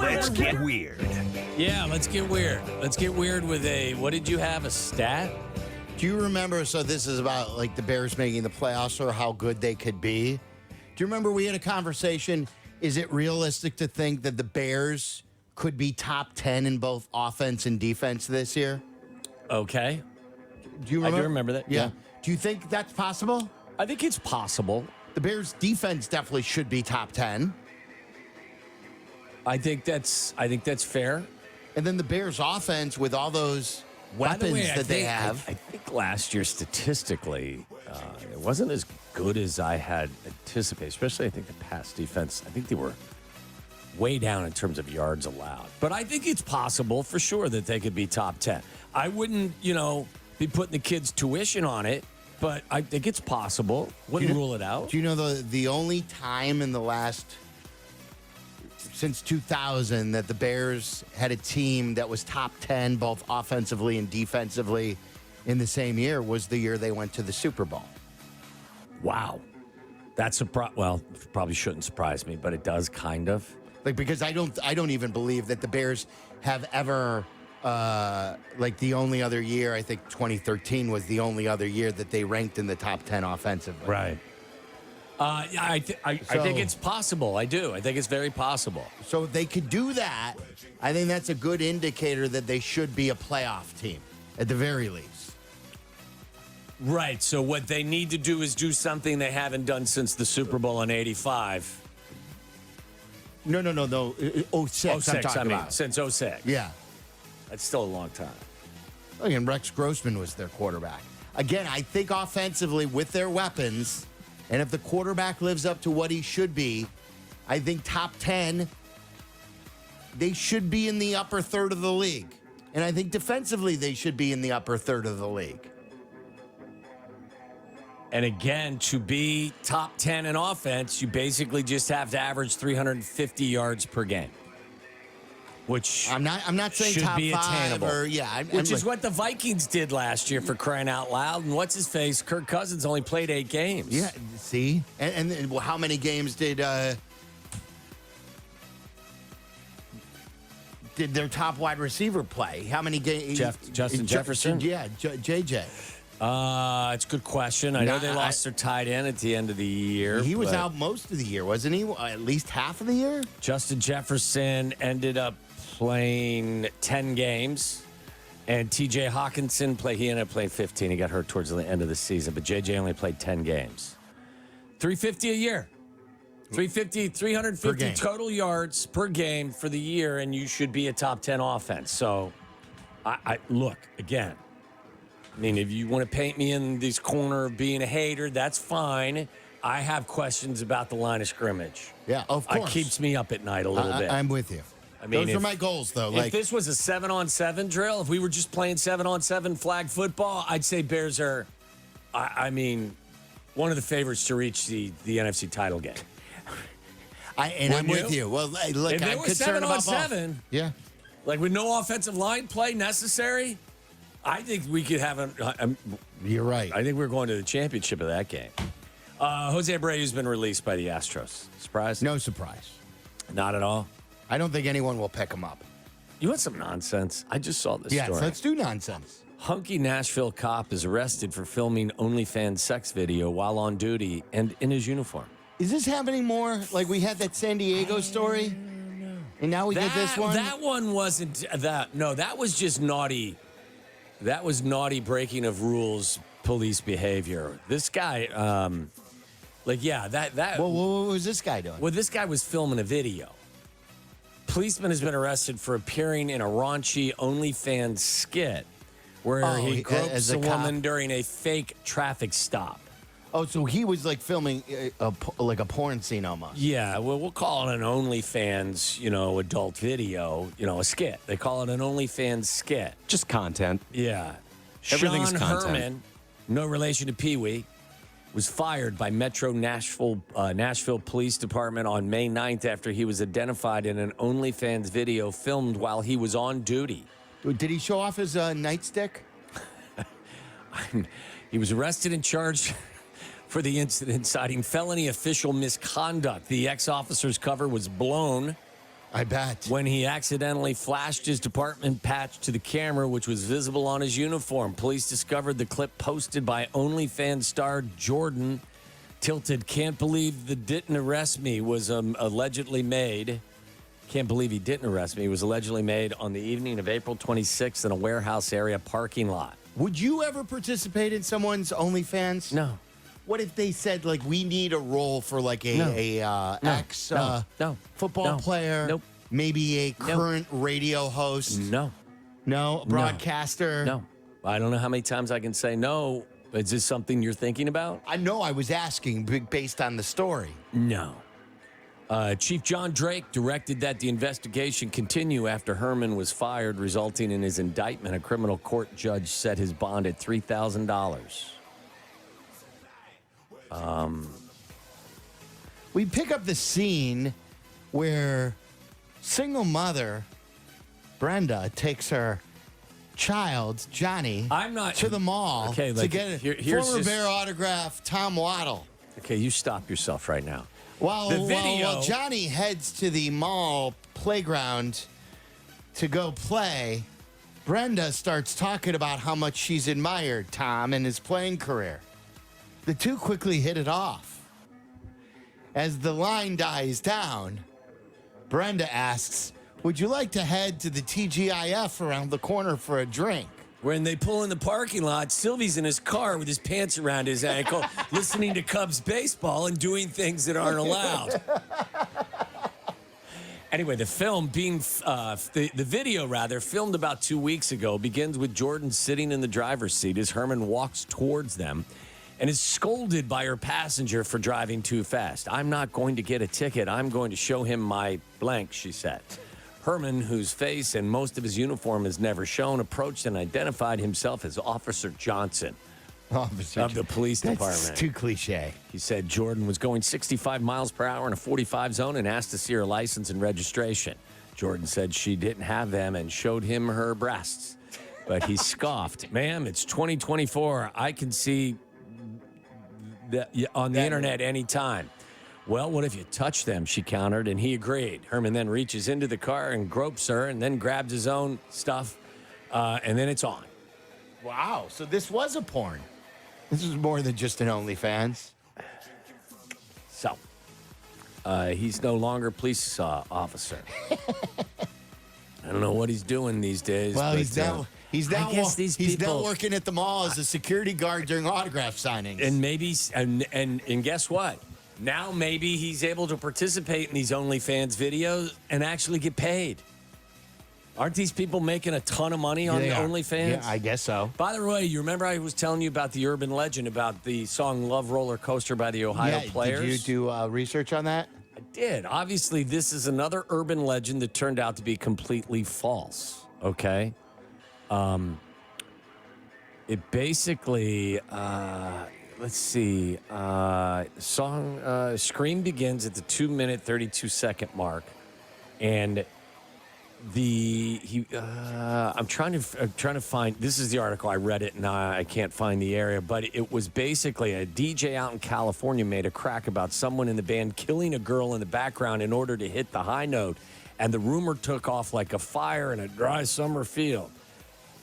Let's get weird. Yeah, let's get weird. Let's get weird with what did you have, a stat? Do you remember, so this is about like the Bears making the playoffs or how good they could be. Do you remember we had a conversation? Is it realistic to think that the Bears could be top 10 in both offense and defense this year? Okay. Do you remember? I do remember that. Yeah. Do you think that's possible? I think it's possible. The Bears defense definitely should be top 10. I think that's fair. And then the Bears offense with all those weapons they have. I think last year statistically, it wasn't as good as I had anticipated, especially I think the pass defense. I think they were way down in terms of yards allowed. But I think it's possible for sure that they could be top 10. I wouldn't, be putting the kids' tuition on it, but I think it's possible. Wouldn't rule it out. Do you know the only time in the last since 2000 that the Bears had a team that was top 10 both offensively and defensively in the same year was the year they went to the Super Bowl. Wow. That's probably shouldn't surprise me, but it does kind of. Like, because I don't even believe that the Bears have ever the only other year, I think 2013 was the only other year that they ranked in the top 10 offensively. Right. I think it's possible. I do. I think it's very possible. So if they could do that, I think that's a good indicator that they should be a playoff team at the very least. Right. So what they need to do is do something they haven't done since the Super Bowl in '85. No. 06, I'm talking about. Since 06. Yeah. That's still a long time. And Rex Grossman was their quarterback. Again, I think offensively with their weapons, and if the quarterback lives up to what he should be, I think top 10, they should be in the upper third of the league. And I think defensively, they should be in the upper third of the league. And again, to be top 10 in offense, you basically just have to average 350 yards per game. Which I'm not saying should top be 5 attainable. or which is what the Vikings did last year, for crying out loud. And what's his face? Kirk Cousins only played 8 games. Yeah, see, and how many games did their top wide receiver play? How many games? Justin Jefferson. Yeah, JJ. It's a good question. I know they lost their tight end at the end of the year. He was out most of the year, wasn't he? At least half of the year? Justin Jefferson ended up playing 10 games. And TJ Hawkinson he ended up playing 15. He got hurt towards the end of the season. But JJ only played 10 games. 350 a year. 350 total yards per game for the year, and you should be a top 10 offense. So, I look, again, I mean, if you want to paint me in this corner of being a hater, that's fine. I have questions about the line of scrimmage. Yeah, of course. It keeps me up at night a little bit. I'm with you. I mean, those are my goals, though. If this was a 7-on-7 drill, if we were just playing 7-on-7 flag football, I'd say Bears are, one of the favorites to reach the NFC title game. I'm with you. Well, look, if I'm it was concerned about 7-on-7, yeah, like with no offensive line play necessary, I think we could have you're right. I think we're going to the championship of that game. Jose Abreu's been released by the Astros. Surprise? No surprise. Not at all. I don't think anyone will pick him up. You want some nonsense? I just saw this story. Yes, let's do nonsense. Hunky Nashville cop is arrested for filming OnlyFans sex video while on duty and in his uniform. Is this happening more? Like we had that San Diego story, and now we get this one. That one wasn't that. No, that was just naughty. That was naughty breaking of rules, police behavior. This guy, that. Well, what was this guy doing? Well, this guy was filming a video. Policeman has been arrested for appearing in a raunchy OnlyFans skit where he gropes a woman during a fake traffic stop. Oh, so he was like filming like a porn scene almost. Yeah, well, we'll call it an OnlyFans, adult video, a skit. They call it an OnlyFans skit. Just content. Yeah. Everything's Sean content. Herman, no relation to Pee-wee, was fired by Metro Nashville Police Department on May 9th after he was identified in an OnlyFans video filmed while he was on duty. Did he show off his nightstick? He was arrested and charged for the incident, citing felony official misconduct. The ex-officer's cover was blown I bet. when he accidentally flashed his department patch to the camera, which was visible on his uniform. Police discovered the clip posted by OnlyFans star Jordan. Tilted, can't believe the didn't arrest me was allegedly made. Can't believe he didn't arrest me. It was allegedly made on the evening of April 26th in a warehouse area parking lot. Would you ever participate in someone's OnlyFans? No. What if they said, like, we need a role for, like, football player? Nope. Maybe a current radio host? No. No? A broadcaster? No. I don't know how many times I can say no. Is this something you're thinking about? I know I was asking based on the story. No. Chief John Drake directed that the investigation continue after Herman was fired, resulting in his indictment. A criminal court judge set his bond at $3,000. We pick up the scene where single mother Brenda takes her child, Johnny, to the mall to get a former Bear autograph, Tom Waddle. Okay, you stop yourself right now. While Johnny heads to the mall playground to go play, Brenda starts talking about how much she's admired Tom and his playing career. The two quickly hit it off. As the line dies down, Brenda asks, would you like to head to the TGIF around the corner for a drink? When they pull in the parking lot, Sylvie's in his car with his pants around his ankle, listening to Cubs baseball and doing things that aren't allowed. Anyway, the film the video filmed about 2 weeks ago, begins with Jordan sitting in the driver's seat as Herman walks towards them and is scolded by her passenger for driving too fast. I'm not going to get a ticket. I'm going to show him my blank, she said. Herman, whose face and most of his uniform is never shown, approached and identified himself as Officer Johnson of the police department. That's too cliche. He said Jordan was going 65 miles per hour in a 45 zone and asked to see her license and registration. Jordan said she didn't have them and showed him her breasts. But he scoffed. Ma'am, it's 2024. I can see that on the internet anytime. Well, what if you touch them? She countered, and he agreed. Herman then reaches into the car and gropes her and then grabs his own stuff, and then it's on. Wow, so this was a porn. This is more than just an OnlyFans. So, he's no longer a police officer. I don't know what he's doing these days. Well, he's now working at the mall as a security guard during autograph signings. And maybe, and guess what? Now maybe he's able to participate in these OnlyFans videos and actually get paid. Aren't these people making a ton of money on the OnlyFans? Yeah, I guess so. By the way, you remember I was telling you about the urban legend about the song Love Roller Coaster by the Ohio Players? Did you do research on that? I did. Obviously, this is another urban legend that turned out to be completely false, okay? It basically... let's see. Scream begins at the 2-minute, 32-second mark, and I'm trying to find. This is the article. I read it, and I can't find the area, but it was basically a DJ out in California made a crack about someone in the band killing a girl in the background in order to hit the high note, and the rumor took off like a fire in a dry summer field.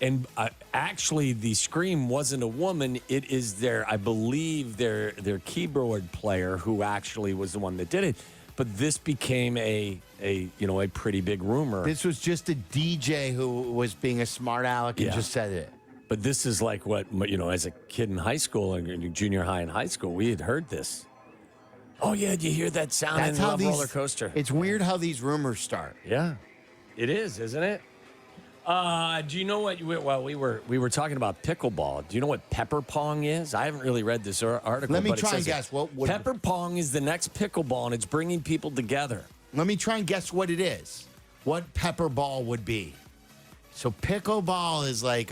And actually, the scream wasn't a woman. It is I believe, their keyboard player who actually was the one that did it. But this became a pretty big rumor. This was just a DJ who was being a smart aleck and just said it. But this is like what, as a kid in high school, and junior high and high school, we had heard this. Oh, yeah, did you hear that sound in Love Roller Coaster? It's weird how these rumors start. Yeah, it is, isn't it? Do you know what? Well, we were talking about pickleball. Do you know what pepper pong is? I haven't really read this article. Let me try and guess. Pepper pong is the next pickleball, and it's bringing people together. Let me try and guess what it is. What pepper ball would be? So pickleball is like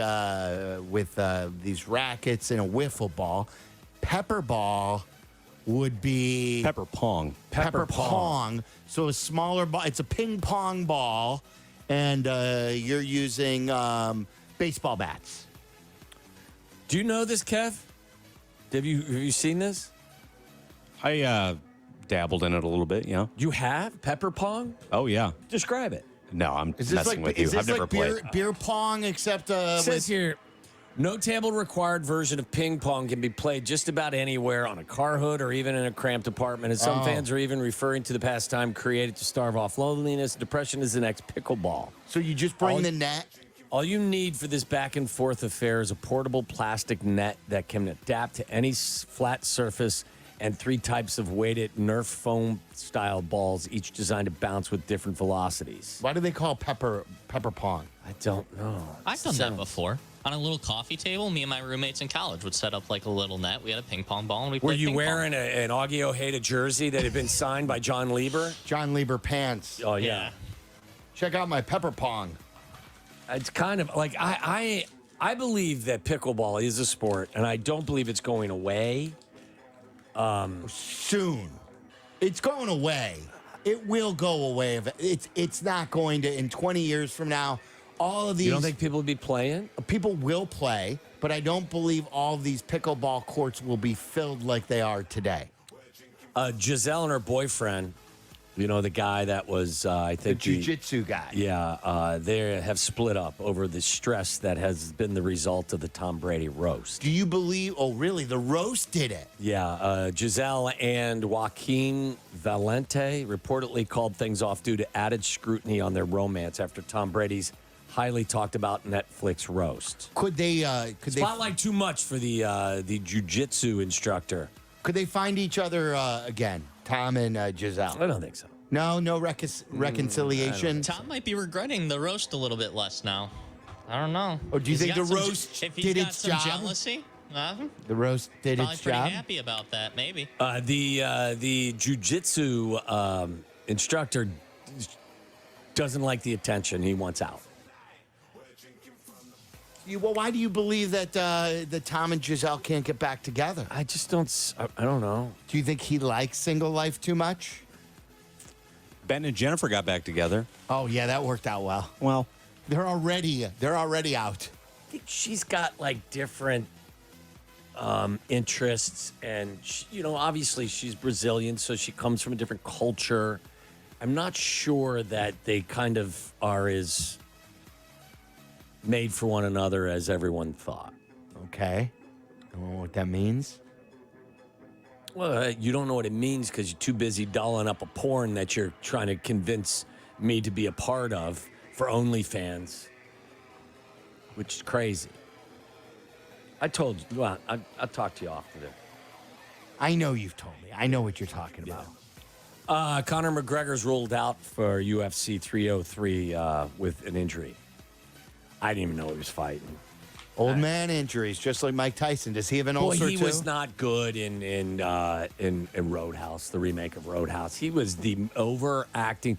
with these rackets and a wiffle ball. Pepper ball would be pepper pong. Pepper pong. So a smaller ball. It's a ping pong ball. And you're using baseball bats. Do you know this, Kev? Have you seen this? I dabbled in it a little bit, You have pepper pong? Oh, yeah. Describe it. No, I'm Is this messing with you. I've never played. beer pong except It says with here, no table required version of ping pong can be played just about anywhere on a car hood or even in a cramped apartment. And some fans are even referring to the pastime created to starve off loneliness, depression as the next pickleball. So you just bring the net. All you need for this back and forth affair is a portable plastic net that can adapt to any flat surface and 3 types of weighted Nerf foam style balls, each designed to bounce with different velocities. Why do they call pepper pong? I don't know. I've done that before. On a little coffee table, me and my roommates in college would set up like a little net. We had a ping pong ball, and we Were played you ping pong. wearing an Augie Ojeda jersey that had been signed by John Lieber? John Lieber pants. Oh, Yeah. Check out my pepper pong. It's kind of like I believe that pickleball is a sport, and I don't believe it's going away. Soon. It's going away. It will go away. It's not going to in 20 years from now. All of these You don't think people would be playing? people will play, but I don't believe all of these pickleball courts will be filled like they are today. Giselle and her boyfriend, you know, the guy that was, I The think, jiu-jitsu guy. yeah, they have split up over the stress that has been the result of the Tom Brady roast. Do you believe? Oh, really? The roast did it. Yeah, Giselle and Joaquin Valente reportedly called things off due to added scrutiny on their romance after Tom Brady's highly talked about Netflix roast. Could they? Spotlight too much for the jiu-jitsu instructor. Could they find each other again? Tom and Giselle. I don't think so. No reconciliation. Tom might be regretting the roast a little bit less now. I don't know. Or do you He's think got the some roast if he's did got its some job? jealousy, The roast did probably its pretty job. happy about that. Maybe. The jiu-jitsu instructor doesn't like the attention. He wants out. Well, why do you believe that Tom and Giselle can't get back together? I just don't. I don't know. Do you think he likes single life too much? Ben and Jennifer got back together. Oh yeah, that worked out well. Well, They're already out. I think she's got like different interests, and obviously she's Brazilian, so she comes from a different culture. I'm not sure that they kind of are as made for one another as everyone thought. Okay. I don't know what that means. Well, you don't know what it means because you're too busy dolling up a porn that you're trying to convince me to be a part of for OnlyFans, which is crazy. I told you. Well, I'll talk to you after this. I know you've told me. I know what you're talking about. Conor McGregor's ruled out for UFC 303 with an injury. I didn't even know he was fighting. Old man injuries, just like Mike Tyson. Does he have an ulcer he too? was not good in Roadhouse, the remake of Roadhouse. He was the overacting.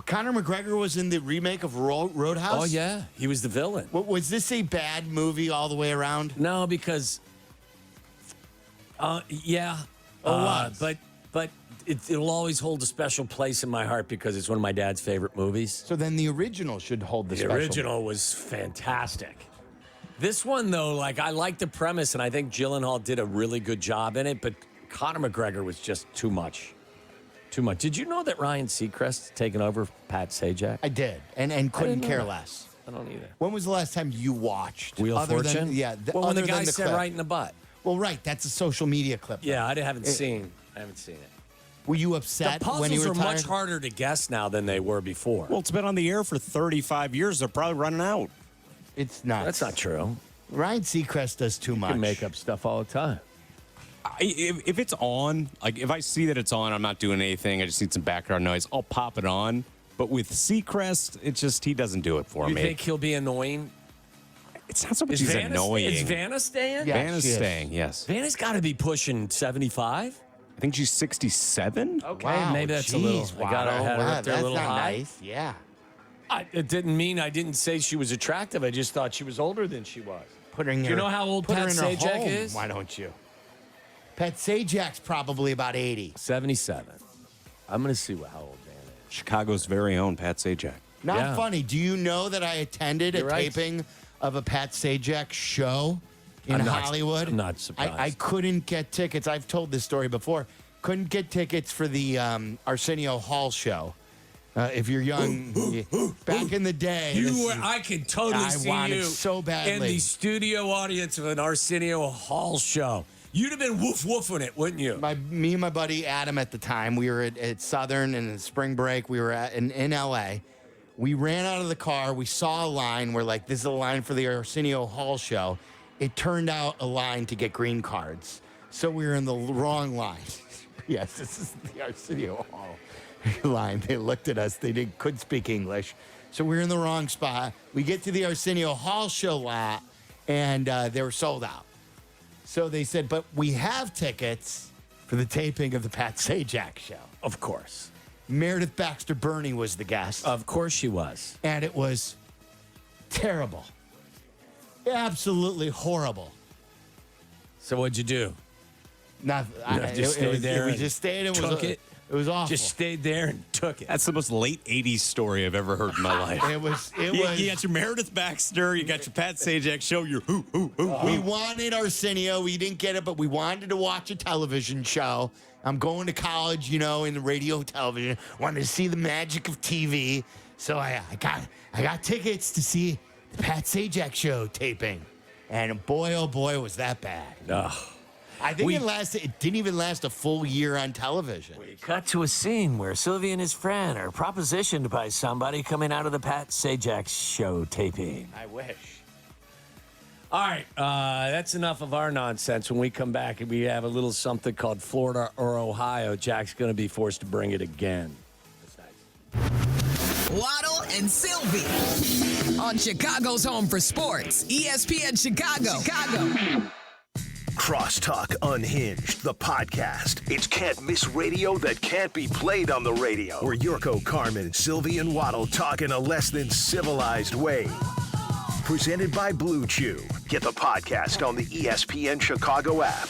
Conor McGregor was in the remake of Roadhouse? Oh yeah, he was the villain. What, was this a bad movie all the way around? No, because yeah, was. but it'll always hold a special place in my heart because it's one of my dad's favorite movies. So then the original should hold the The special. original was fantastic. This one, though, like I like the premise, and I think Gyllenhaal did a really good job in it, but Conor McGregor was just too much. Too much. Did you know that Ryan Seacrest's taken over Pat Sajak? I did, and couldn't know care that. less. I don't either. When was the last time you watched Wheel of other Fortune? Than, yeah, well, when other the guy than the said clip? right in the butt. Well, right. That's a social media clip. Yeah, I haven't seen it. Were you The upset when puzzles you are retired? much harder to guess now than they were before. it's been on the air for 35 years. They're probably running out. It's not. That's not true. Ryan Seacrest does too You much. can make up stuff all the time. If it's on, like if I see that it's on, I'm not doing anything. I just need some background noise. I'll pop it on. But with Seacrest, it's just he doesn't do it for You me. think he'll be annoying? It's not so much he's annoying. Is Vanna staying? Yeah. Vanna's she is. staying, yes. Vanna's got to be pushing 75. I think she's 67. Okay, Wow, maybe that's a geez, little. I got her head wow, up there a that's little not high. nice. Yeah. It didn't mean I didn't say she was attractive. I just thought she was older than she was. Putting Do her, you know how old put her Pat in her Sajak home. is? Why don't you? Pat Sajak's probably about 80. 77. I'm going to see how old Vanna is. Chicago's very own Pat Sajak. Not Yeah. funny. Do you know that I attended You're a right. taping of a Pat Sajak show in I'm not- Hollywood? I'm not surprised. I couldn't get tickets. I've told this story before. couldn't get tickets for the Arsenio Hall show. If you're young, back in the day, I can totally see wanted you so badly in the studio audience of an Arsenio Hall show. You'd have been woof-woofing it, wouldn't you? Me and my buddy Adam at the time, we were at Southern and spring break. We were in L.A. We ran out of the car. We saw a line. We're like, this is a line for the Arsenio Hall show. It turned out a line to get green cards. So we were in the wrong line. Yes, this is the Arsenio Hall line. They looked at us. They couldn't speak English. So we were in the wrong spot. We get to the Arsenio Hall show lot, and they were sold out. So they said, but we have tickets for the taping of the Pat Sajak show. Of course. Meredith Baxter Burney was the guest. Of course she was. And it was terrible. Absolutely horrible. So what'd you do? Just stayed there. We just stayed and took it. It was awful. Just stayed there and took it. That's the most late 80s story I've ever heard in my life. It was. You got your Meredith Baxter, you got your Pat Sajak show, your who. We wanted Arsenio. We didn't get it, but we wanted to watch a television show. I'm going to college, in the radio television. Wanted to see the magic of TV. So I got tickets to see the Pat Sajak show taping. And boy, oh boy, was that bad. Ugh. I think it didn't even last a full year on television. We cut to a scene where Sylvie and his friend are propositioned by somebody coming out of the Pat Sajak show taping. I wish. All right, that's enough of our nonsense. When we come back, we have a little something called Florida or Ohio. Jack's going to be forced to bring it again. That's nice. Waddle and Silvy on Chicago's home for sports, ESPN Chicago. Crosstalk Unhinged, the podcast. It's can't miss radio that can't be played on the radio. Where Yurko, Carmen, Sylvie, and Waddle talk in a less than civilized way. Presented by Blue Chew. Get the podcast on the ESPN Chicago app.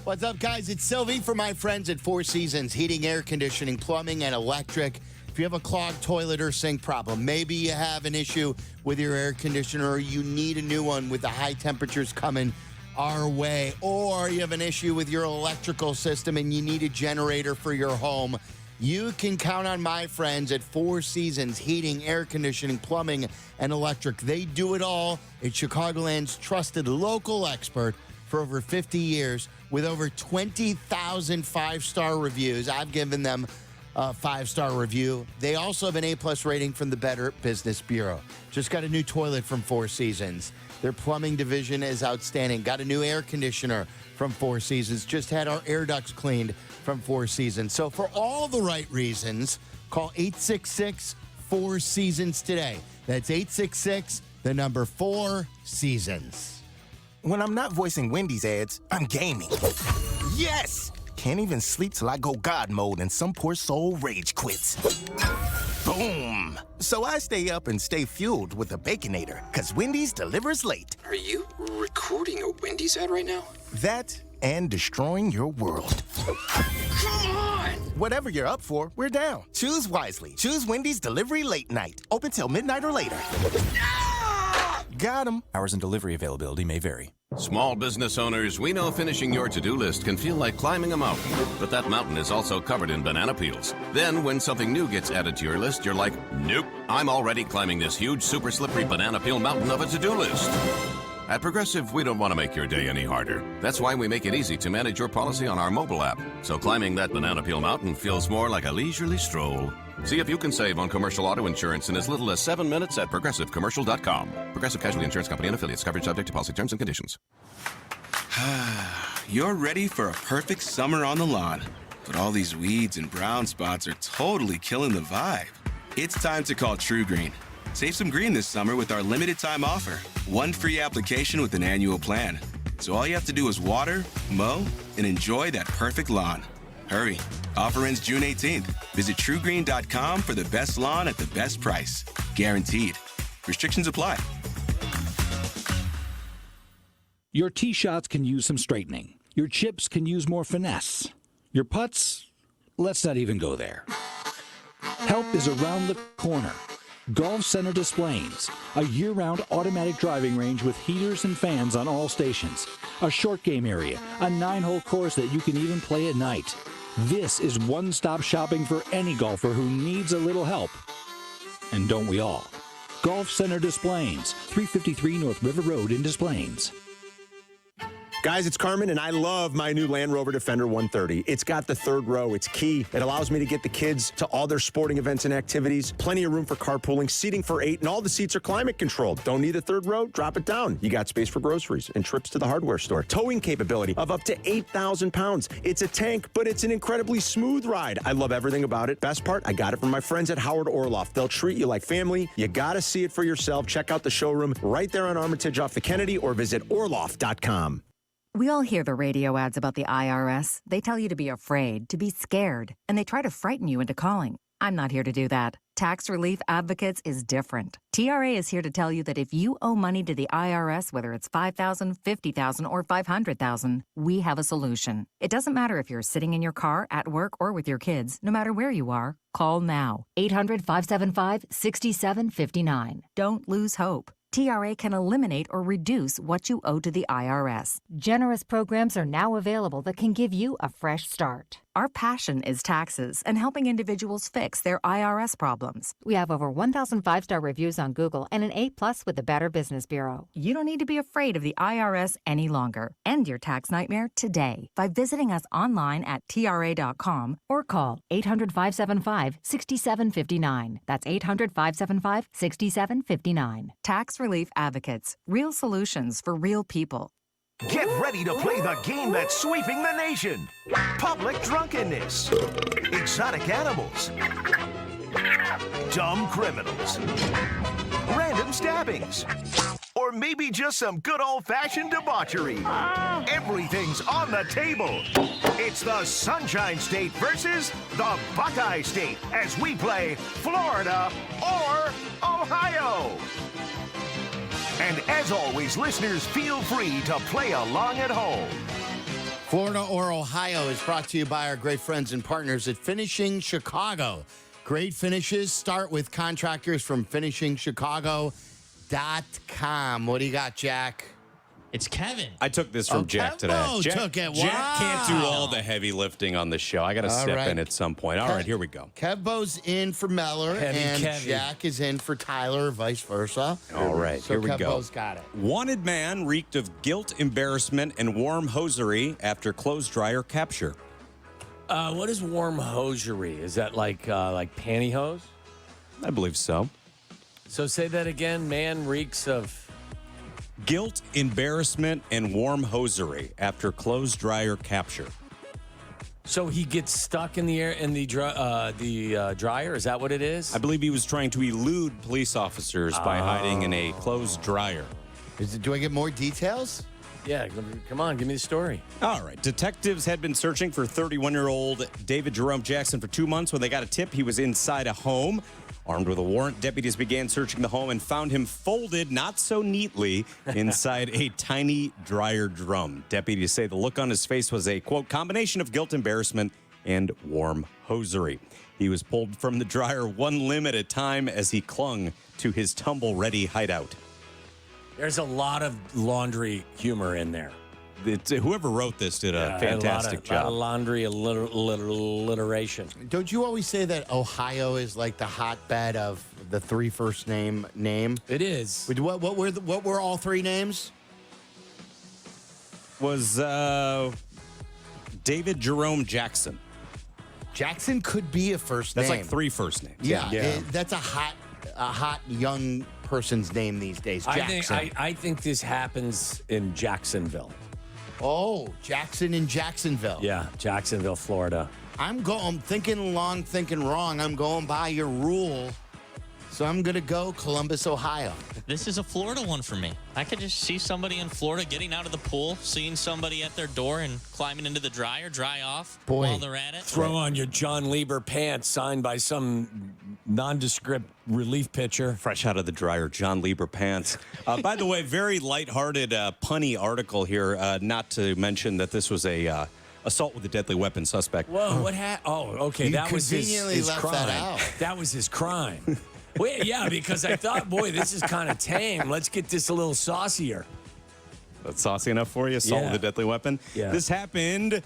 What's up, guys? It's Sylvie for my friends at Four Seasons Heating, Air Conditioning, Plumbing, and Electric. If you have a clogged toilet or sink problem, maybe you have an issue with your air conditioner or you need a new one with the high temperatures coming our way, or you have an issue with your electrical system and you need a generator for your home, you can count on my friends at Four Seasons Heating, Air Conditioning, Plumbing, and Electric. They do it all. It's Chicagoland's trusted local expert for over 50 years with over 20,000 five-star reviews. I've given them a five-star review. They also have an A-plus rating from the Better Business Bureau. Just got a new toilet from Four Seasons. Their plumbing division is outstanding. Got a new air conditioner from Four Seasons. Just had our air ducts cleaned from Four Seasons. So for all the right reasons, call 866-4-SEASONS today. That's 866-4 Seasons. When I'm not voicing Wendy's ads, I'm gaming. Yes! Can't even sleep till I go God mode and some poor soul rage quits. Boom! So I stay up and stay fueled with a Baconator, because Wendy's delivers late. Are you recording a Wendy's ad right now? That and destroying your world. Come on! Whatever you're up for, we're down. Choose wisely. Choose Wendy's Delivery Late Night. Open till midnight or later. Ah! Got 'em. Hours and delivery availability may vary. Small business owners, we know finishing your to-do list can feel like climbing a mountain, but that mountain is also covered in banana peels. Then when something new gets added to your list, you're like, nope, I'm already climbing this huge, super slippery banana peel mountain of a to-do list. At Progressive, we don't want to make your day any harder. That's why we make it easy to manage your policy on our mobile app. So climbing that banana peel mountain feels more like a leisurely stroll. See if you can save on commercial auto insurance in as little as 7 minutes at ProgressiveCommercial.com. Progressive Casualty Insurance Company and affiliates. Coverage subject to policy terms and conditions. You're ready for a perfect summer on the lawn, but all these weeds and brown spots are totally killing the vibe. It's time to call True Green. Save some green this summer with our limited time offer. One free application with an annual plan. So all you have to do is water, mow, and enjoy that perfect lawn. Hurry. Offer ends June 18th. Visit TrueGreen.com for the best lawn at the best price. Guaranteed. Restrictions apply. Your tee shots can use some straightening. Your chips can use more finesse. Your putts, let's not even go there. Help is around the corner. Golf Center Des Plaines, a year-round automatic driving range with heaters and fans on all stations. A short game area, a 9-hole course that you can even play at night. This is one-stop shopping for any golfer who needs a little help. And don't we all? Golf Center Des Plaines, 353 North River Road in Des Plaines. Guys, it's Carmen, and I love my new Land Rover Defender 130. It's got the third row. It's key. It allows me to get the kids to all their sporting events and activities. Plenty of room for carpooling, seating for 8, and all the seats are climate controlled. Don't need a third row? Drop it down. You got space for groceries and trips to the hardware store. Towing capability of up to 8,000 pounds. It's a tank, but it's an incredibly smooth ride. I love everything about it. Best part, I got it from my friends at Howard Orloff. They'll treat you like family. You got to see it for yourself. Check out the showroom right there on Armitage off the Kennedy or visit orloff.com. We all hear the radio ads about the IRS. They tell you to be afraid, to be scared, and they try to frighten you into calling. I'm not here to do that. Tax Relief Advocates is different. TRA is here to tell you that if you owe money to the IRS, whether it's $5,000, $50,000, or $500,000, we have a solution. It doesn't matter if you're sitting in your car, at work, or with your kids. No matter where you are, call now. 800-575-6759. Don't lose hope. TRA can eliminate or reduce what you owe to the IRS. Generous programs are now available that can give you a fresh start. Our passion is taxes and helping individuals fix their IRS problems. We have over 1,000 5-star reviews on Google and an A+ with the Better Business Bureau. You don't need to be afraid of the IRS any longer. End your tax nightmare today by visiting us online at TRA.com or call 800-575-6759. That's 800-575-6759. Tax Relief Advocates. Real solutions for real people. Get ready to play the game that's sweeping the nation. Public drunkenness, exotic animals, dumb criminals, random stabbings, or maybe just some good old-fashioned debauchery. Everything's on the table. It's the Sunshine State versus the Buckeye State as we play Florida or Ohio. And as always, listeners, feel free to play along at home. Florida or Ohio is brought to you by our great friends and partners at Finishing Chicago. Great finishes start with contractors from finishingchicago.com. What do you got, Jack? It's Kevin. I took this from Jack today. Jack, Took it. Jack Wow. can't do all the heavy lifting on the show. I got to step right. in at some point. All right, here we go. Kevbo's in for Meller, and Jack is in for Tyler, vice versa. All right, so here we go. Kevbo's got it. Wanted man reeked of guilt, embarrassment, and warm hosiery after clothes dryer capture. What is warm hosiery? Is that like pantyhose? I believe so. So say that again. Man reeks of guilt, embarrassment, and warm hosiery after clothes dryer capture. So he gets stuck in the air in the dryer. Is that what it is? I believe he was trying to elude police officers by hiding in a clothes dryer. Do I get more details? Yeah, come on, give me the story. All right. Detectives had been searching for 31-year-old David Jerome Jackson for 2 months when they got a tip he was inside a home. Armed with a warrant, deputies began searching the home and found him folded not so neatly inside a tiny dryer drum. Deputies say the look on his face was a, quote, combination of guilt, embarrassment, and warm hosiery. He was pulled from the dryer one limb at a time as he clung to his tumble-ready hideout. There's a lot of laundry humor in there. Whoever wrote this did a fantastic job. A lot of laundry alliteration. Don't you always say that Ohio is like the hotbed of the three first name? It is. What were all three names? Was David Jerome Jackson. Jackson could be a first name. That's like three first names. Yeah. That's a hot young person's name these days. Jackson. I think this happens in Jacksonville. Oh, Jackson in Jacksonville. Yeah, Jacksonville, Florida. I'm thinking long, thinking wrong. I'm going by your rule. So I'm going to go Columbus, Ohio. This is a Florida one for me. I could just see somebody in Florida getting out of the pool, seeing somebody at their door and climbing into the dryer, dry off while they're at it. Throw on your John Lieber pants signed by some nondescript relief pitcher. Fresh out of the dryer, John Lieber pants. By the way, very lighthearted, punny article here. Not to mention that this was a assault with a deadly weapon suspect. Whoa, what happened? Oh, okay, You that was his conveniently left crime. that out. That was his crime. Wait, yeah, because I thought, boy, this is kind of tame. Let's get this a little saucier. That's saucy enough for you? Assault with a deadly weapon? Yeah. This happened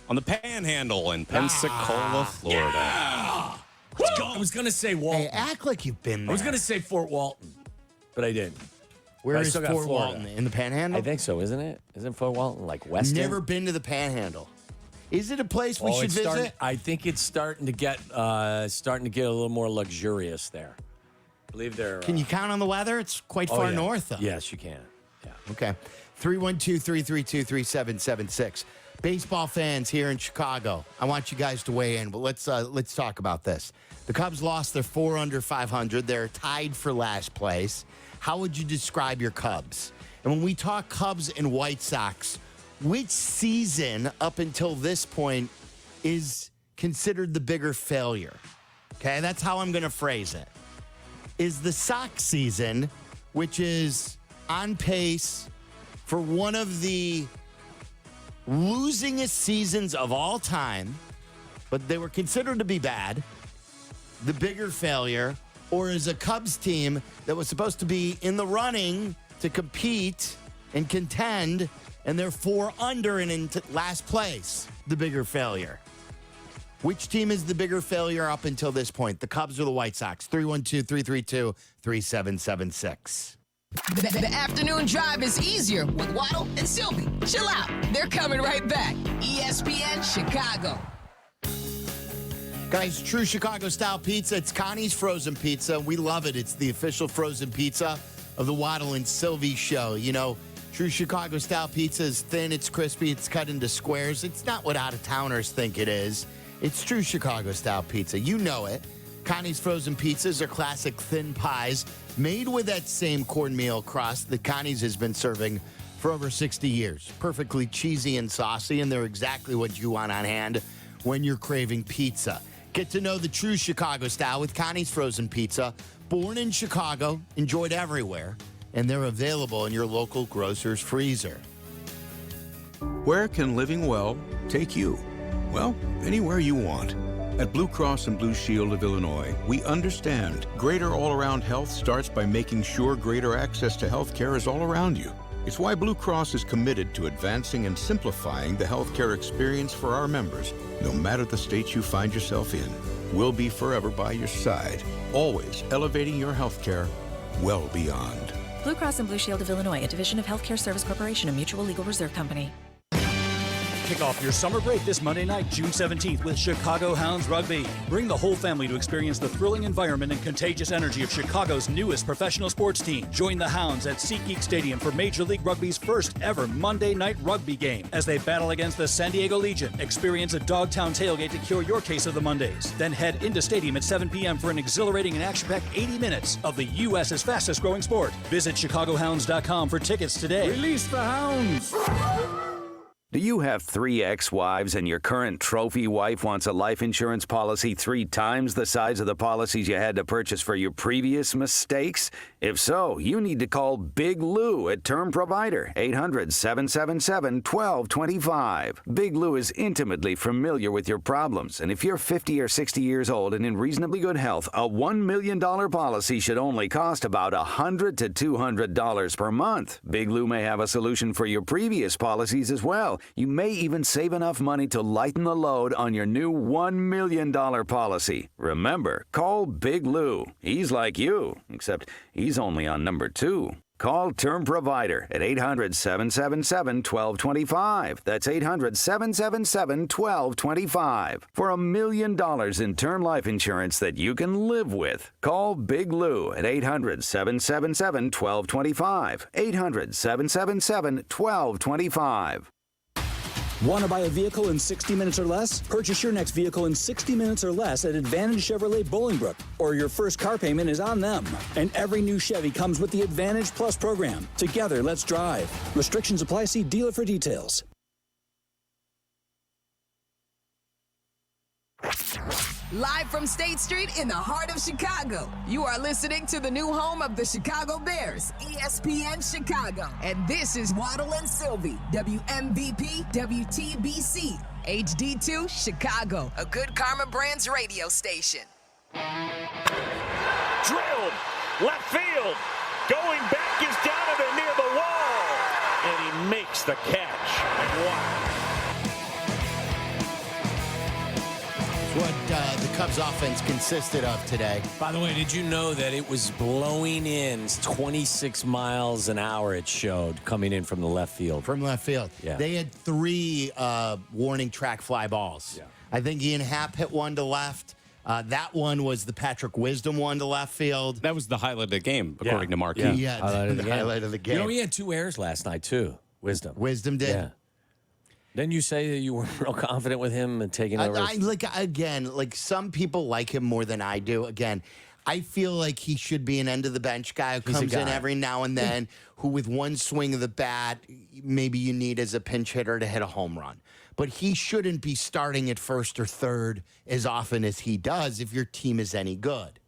on the Panhandle in Pensacola, Florida. Yeah. Let's go. I was going to say Walton. Hey, act like you've been there. I was going to say Fort Walton, but I didn't. Where But I is still got Fort Florida. Walton? In the Panhandle? I think so, isn't it? Isn't Fort Walton like Weston? Never been to the Panhandle. Is it a place we should it's visit? I think it's starting to get a little more luxurious there. I believe they're. Can you count on the weather? It's quite far yeah. north, though. Yes, you can. Yeah. Okay. 312-332-3776. Baseball fans here in Chicago, I want you guys to weigh in, but let's talk about this. The Cubs lost. They're 4 under 500. They're tied for last place. How would you describe your Cubs? And when we talk Cubs and White Sox, which season up until this point is considered the bigger failure? Okay, that's how I'm going to phrase it. Is the Sox season, which is on pace for one of the losingest seasons of all time, but they were considered to be bad, the bigger failure, or is a Cubs team that was supposed to be in the running to compete and contend, and they're 4 under and in last place, the bigger failure? Which team is the bigger failure up until this point, the Cubs or the White Sox? 312-332-3776. The afternoon drive is easier with Waddle and Silvy. Chill out. They're coming right back. ESPN Chicago. Guys, true Chicago-style pizza. It's Connie's Frozen Pizza. We love it. It's the official frozen pizza of the Waddle and Silvy show. You know, true Chicago-style pizza is thin, it's crispy, it's cut into squares. It's not what out-of-towners think it is. It's true Chicago-style pizza. You know it. Connie's Frozen Pizzas are classic thin pies made with that same cornmeal crust that Connie's has been serving for over 60 years. Perfectly cheesy and saucy, and they're exactly what you want on hand when you're craving pizza. Get to know the true Chicago style with Connie's Frozen Pizza. Born in Chicago, enjoyed everywhere, and they're available in your local grocer's freezer. Where can living well take you? Well, anywhere you want. At Blue Cross and Blue Shield of Illinois, we understand greater all-around health starts by making sure greater access to health care is all around you. It's why Blue Cross is committed to advancing and simplifying the healthcare experience for our members, no matter the state you find yourself in. We'll be forever by your side, always elevating your healthcare well beyond. Blue Cross and Blue Shield of Illinois, a division of Healthcare Service Corporation, a mutual legal reserve company. Kick off your summer break this Monday night, June 17th, with Chicago Hounds Rugby. Bring the whole family to experience the thrilling environment and contagious energy of Chicago's newest professional sports team. Join the Hounds at SeatGeek Stadium for Major League Rugby's first ever Monday night rugby game as they battle against the San Diego Legion. Experience a Dogtown tailgate to cure your case of the Mondays. Then head into stadium at 7 p.m. for an exhilarating and action-packed 80 minutes of the U.S.'s fastest growing sport. Visit ChicagoHounds.com for tickets today. Release the Hounds! Do you have 3 ex-wives and your current trophy wife wants a life insurance policy 3 times the size of the policies you had to purchase for your previous mistakes? If so, you need to call Big Lou at Term Provider, 800-777-1225. Big Lou is intimately familiar with your problems, and if you're 50 or 60 years old and in reasonably good health, a $1 million policy should only cost about $100 to $200 per month. Big Lou may have a solution for your previous policies as well. You may even save enough money to lighten the load on your new $1 million policy. Remember, call Big Lou. He's like you, except he's only on number 2. Call Term Provider at 800-777-1225. That's 800-777-1225 for $1 million in term life insurance that you can live with. Call Big Lou at 800-777-1225. 800-777-1225. Want to buy a vehicle in 60 minutes or less? Purchase your next vehicle in 60 minutes or less at Advantage Chevrolet Bolingbrook, or your first car payment is on them. And every new Chevy comes with the Advantage Plus program. Together, let's drive. Restrictions apply. See dealer for details. Live from State Street in the heart of Chicago, you are listening to the new home of the Chicago Bears, ESPN Chicago. And this is Waddle and Silvy, WMVP, WTBC, HD2, Chicago, a Good Karma Brands radio station. drilled. Left field. Going back is down to the near the wall. And he makes the catch. Wow. What the Cubs offense consisted of today. By the way, did you know that it was blowing in 26 miles an hour, it showed, coming in from the left field? From left field. Yeah. They had 3 warning track fly balls. Yeah. I think Ian Happ hit one to left. That one was the Patrick Wisdom one to left field. That was the highlight of the game, according to Marquis. Yeah, highlight of the game. You know, he had 2 errors last night, too. Wisdom did. Yeah. Didn't you say that you were real confident with him and taking over? Like some people like him more than I do. Again, I feel like he should be an end of the bench guy who comes in every now and then, who with one swing of the bat, maybe you need as a pinch hitter to hit a home run. But he shouldn't be starting at first or third as often as he does if your team is any good.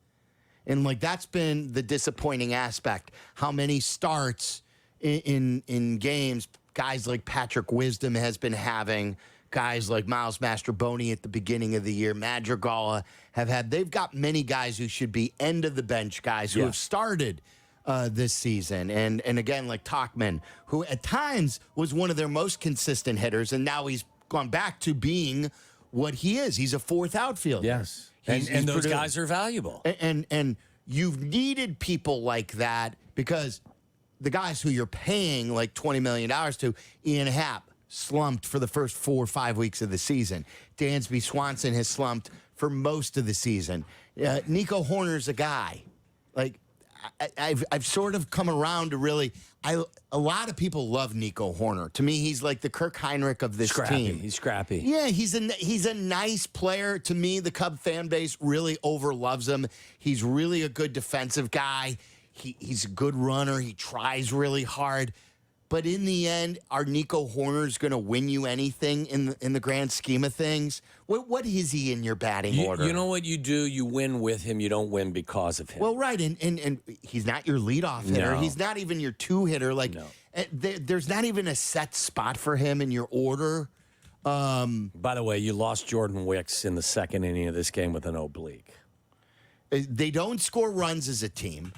And like that's been the disappointing aspect. How many starts in games guys like Patrick Wisdom has been having, guys like Miles Mastroboni at the beginning of the year, Madrigal they've got many guys who should be end of the bench guys who have started this season. And again, like Tauchman, who at times was one of their most consistent hitters, and now he's gone back to being what he is. He's a 4th outfielder. Yes. He's And those produced. guys are valuable. And you've needed people like that because the guys who you're paying like $20 million to, Ian Happ, slumped for the first 4 or 5 weeks of the season. Dansby Swanson has slumped for most of the season. Nico Horner's a guy. Like, I've sort of come around to really... a lot of people love Nico Horner. To me, he's like the Kirk Heinrich of this team. He's scrappy. Yeah, he's a nice player. To me, the Cub fan base really overloves him. He's really a good defensive guy. He's a good runner. He tries really hard. But in the end, are Nico Horners going to win you anything in the grand scheme of things? What is he in your batting order? You know what you do? You win with him. You don't win because of him. Well, right. And he's not your leadoff hitter. No. He's not even your 2 hitter. Like, there's not even a set spot for him in your order. By the way, you lost Jordan Wicks in the 2nd inning of this game with an oblique. They don't score runs as a team.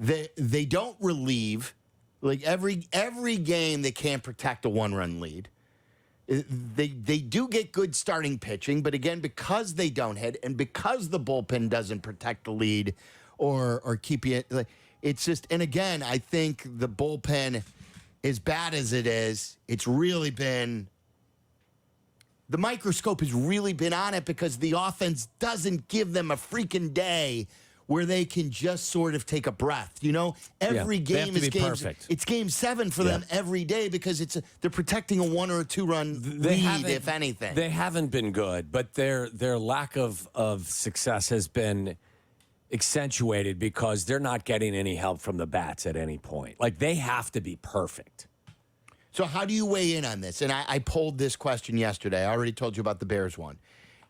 They don't relieve. Like every game, they can't protect a 1-run lead. They do get good starting pitching, but again, because they don't hit and because the bullpen doesn't protect the lead or keep you, it's just. And again, I think the bullpen, as bad as it is, it's really been. The microscope has really been on it because the offense doesn't give them a freaking day where they can just sort of take a breath. You know, every game is perfect. It's game 7 for them every day because they're protecting a 1 or a 2-run lead, if anything. They haven't been good, but their lack of success has been accentuated because they're not getting any help from the bats at any point. Like, they have to be perfect. So how do you weigh in on this? And I polled this question yesterday. I already told you about the Bears one.